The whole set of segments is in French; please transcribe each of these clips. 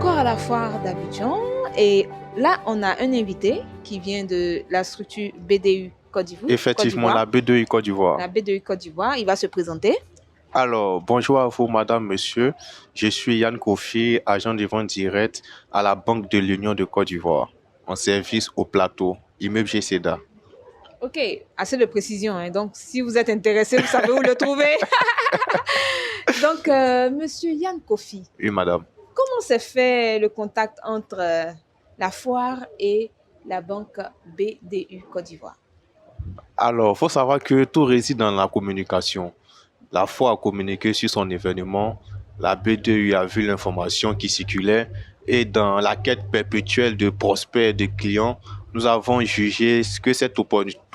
encore à la foire d'Abidjan et là, on a un invité qui vient de la structure BDU Côte d'Ivoire. Effectivement, la BDU Côte d'Ivoire. La BDU Côte d'Ivoire, il va se présenter. Alors, bonjour à vous, madame, monsieur. Je suis Yann Kofi, agent de vente directe à la Banque de l'Union de Côte d'Ivoire, en service au plateau, immeuble GCEDA. Ok, assez de précision, hein. Donc, si vous êtes intéressé, vous savez où le trouver. Donc, monsieur Yann Kofi. Oui, madame. Comment s'est fait le contact entre la foire et la banque BDU Côte d'Ivoire? Alors, il faut savoir que tout réside dans la communication. La foire a communiqué sur son événement, la BDU a vu l'information qui circulait et dans la quête perpétuelle de prospects et de clients, nous avons jugé que cette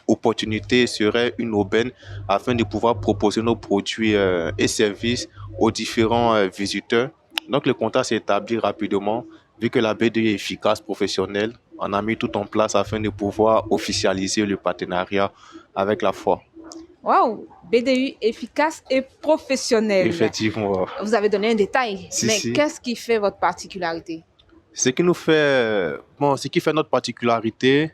opportunité serait une aubaine afin de pouvoir proposer nos produits et services aux différents visiteurs. Donc le contact s'est établi rapidement vu que la BDU est efficace, professionnelle. On a mis tout en place afin de pouvoir officialiser le partenariat avec la foire. Waouh, BDU efficace et professionnelle. Effectivement. Vous avez donné un détail, mais qu'est-ce qui fait votre particularité? Ce qui fait notre particularité,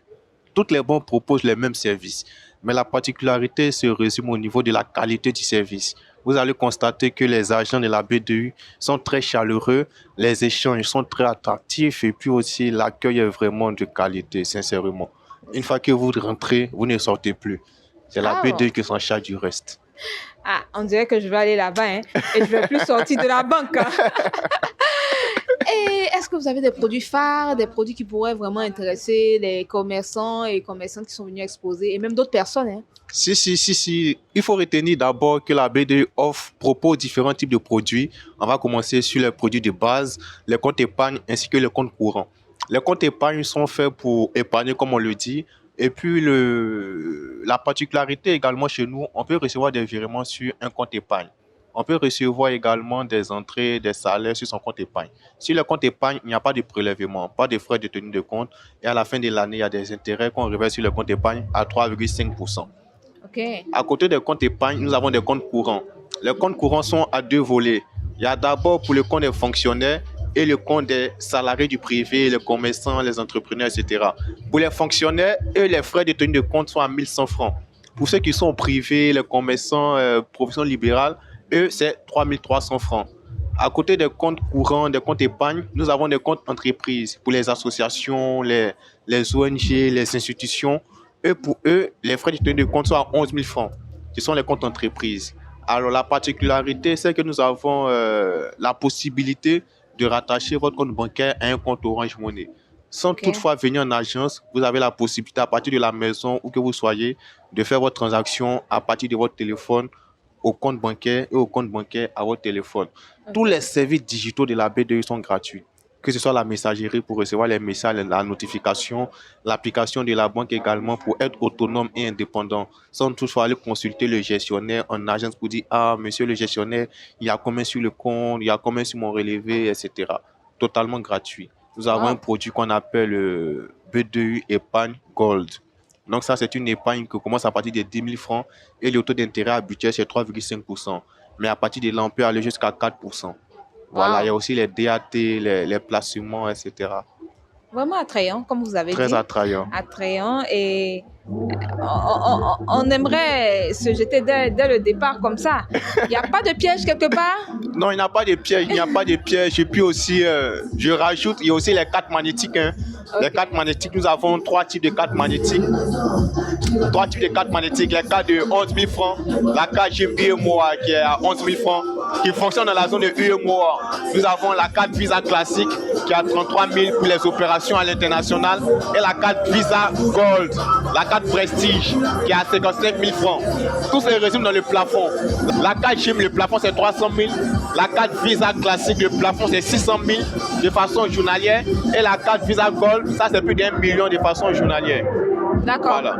toutes les banques proposent les mêmes services, mais la particularité se résume au niveau de la qualité du service. Vous allez constater que les agents de la BDU sont très chaleureux, les échanges sont très attractifs et puis aussi l'accueil est vraiment de qualité, sincèrement. Une fois que vous rentrez, vous ne sortez plus. C'est la BDU qui s'en charge du reste. Ah, on dirait que je vais aller là-bas et je ne vais plus sortir de la banque. Et est-ce que vous avez des produits phares, des produits qui pourraient vraiment intéresser les commerçants et commerçantes qui sont venus exposer et même d'autres personnes? Si. Il faut retenir d'abord que la BDU propose différents types de produits. On va commencer sur les produits de base, les comptes épargne ainsi que les comptes courants. Les comptes épargne sont faits pour épargner, comme on le dit. Et puis, la particularité également chez nous, on peut recevoir des virements sur un compte épargne. On peut recevoir également des entrées, des salaires sur son compte épargne. Sur le compte épargne, il n'y a pas de prélèvement, pas de frais de tenue de compte. Et à la fin de l'année, il y a des intérêts qu'on reverse sur le compte épargne à 3,5%. Okay. À côté des comptes épargne, nous avons des comptes courants. Les comptes courants sont à deux volets. Il y a d'abord pour le compte des fonctionnaires et le compte des salariés du privé, les commerçants, les entrepreneurs, etc. Pour les fonctionnaires, les frais de tenue de compte sont à 1100 francs. Pour ceux qui sont au privé, les commerçants, profession libérale, eux, c'est 3300 francs. À côté des comptes courants, des comptes épargne, nous avons des comptes entreprises pour les associations, les ONG, les institutions. Et pour eux, les frais de tenue de compte sont à 11 000 francs. Ce sont les comptes entreprises. Alors, la particularité, c'est que nous avons la possibilité de rattacher votre compte bancaire à un compte Orange Money. Sans toutefois venir en agence, vous avez la possibilité, à partir de la maison où que vous soyez, de faire votre transaction à partir de votre téléphone au compte bancaire et au compte bancaire à votre téléphone. Tous les services digitaux de la BDU sont gratuits. Que ce soit la messagerie pour recevoir les messages, la notification, l'application de la banque également pour être autonome et indépendant, sans toutefois aller consulter le gestionnaire en agence pour dire « Ah, monsieur le gestionnaire, il y a combien sur le compte, il y a combien sur mon relevé, etc. » Totalement gratuit. Nous avons un produit qu'on appelle BDU Épargne Gold. Donc ça, c'est une épargne qui commence à partir de 10 000 francs et le taux d'intérêt habituel, c'est 3,5%. Mais à partir de là, on peut aller jusqu'à 4%. Voilà, il y a aussi les DAT, les placements, etc. Vraiment attrayant, comme vous avez dit. Très attrayant. Attrayant et on aimerait se jeter dès le départ comme ça. Il n'y a pas de piège quelque part? Non, il n'y a pas de piège, il n'y a pas de piège. Et puis aussi, je rajoute, il y a aussi les cartes magnétiques. Les cartes magnétiques, nous avons 3 types de cartes magnétiques. 3 types de cartes magnétiques. Les cartes de 11 000 francs, la carte GIM UEMOA qui est à 11 000 francs, qui fonctionne dans la zone de UEMOA. Nous avons la carte Visa classique qui est à 33 000 pour les opérations à l'international et la carte Visa Gold, la carte Prestige qui est à 55 000 francs. Tout se résume dans le plafond. La carte GIM, le plafond c'est 300 000. La carte Visa classique, le plafond c'est 600 000 de façon journalière. Et la carte Visa Gold, ça c'est plus d'1 million de façon journalière. D'accord. Voilà.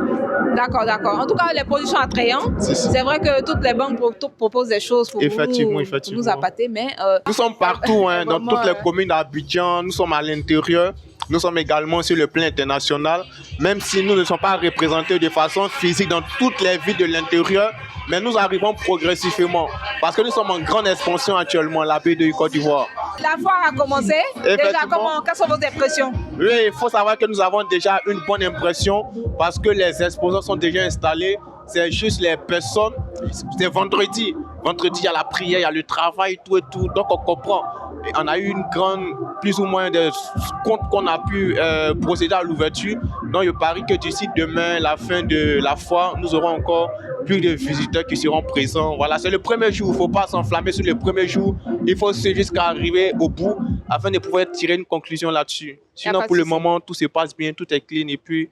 D'accord. En tout cas, les produits sont attrayants. C'est vrai que toutes les banques proposent des choses pour nous appâter, mais... nous sommes partout, dans toutes les communes d'Abidjan. Nous sommes à l'intérieur. Nous sommes également sur le plan international. Même si nous ne sommes pas représentés de façon physique dans toutes les villes de l'intérieur, mais nous arrivons progressivement. Parce que nous sommes en grande expansion actuellement, la BDU Côte d'Ivoire. La foire a commencé. Déjà, Effectivement. quelles sont vos impressions? Oui, il faut savoir que nous avons déjà une bonne impression parce que les exposants sont déjà installés. C'est juste les personnes. C'est vendredi. Vendredi, il y a la prière, il y a le travail, tout et tout. Donc, on comprend. Et on a eu une grande, plus ou moins de comptes qu'on a pu procéder à l'ouverture. Donc, je parie que d'ici demain, la fin de la foire, nous aurons encore plus de visiteurs qui seront présents. Voilà, c'est le premier jour. Il ne faut pas s'enflammer sur le premier jour. Il faut suivre jusqu'à arriver au bout afin de pouvoir tirer une conclusion là-dessus. Sinon, pour le moment, tout se passe bien, tout est clean et puis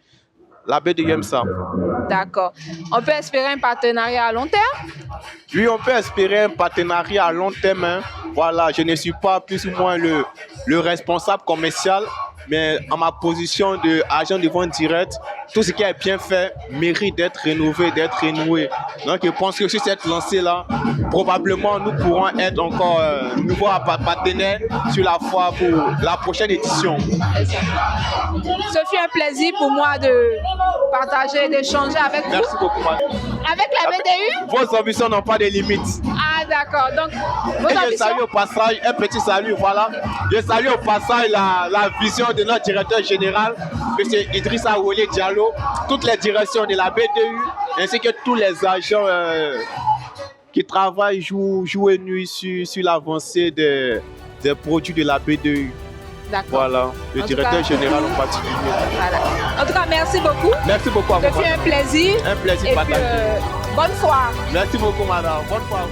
la baie de Yemsa. D'accord. On peut espérer un partenariat à long terme? Oui, on peut espérer un partenariat à long terme. Hein. Voilà, je ne suis pas plus ou moins le responsable commercial, mais en ma position d'agent de vente directe, tout ce qui est bien fait mérite d'être rénové, d'être renoué. Donc, je pense que sur cette lancée-là, probablement, nous pourrons être encore nouveaux partenaires sur la foire pour la prochaine édition. Ce fut un plaisir pour moi de partager, d'échanger avec vous. Merci beaucoup, madame. Avec la BDU? Vos ambitions n'ont pas de limites. Ah, d'accord. Donc, vos Et je ambitions? salue au passage, un petit salut, voilà. Je salue au passage la vision de notre directeur général, M. Idrissa Wole Diallo, toutes les directions de la BDU, ainsi que tous les agents qui travaillent jour et nuit sur l'avancée des produits de la BDU. D'accord. Voilà, le directeur général en particulier. Voilà. En tout cas, merci beaucoup. Merci beaucoup à vous. Ce fut un plaisir. Un plaisir Et partagé. puis, bonne soirée. Merci beaucoup, madame. Bonne soirée.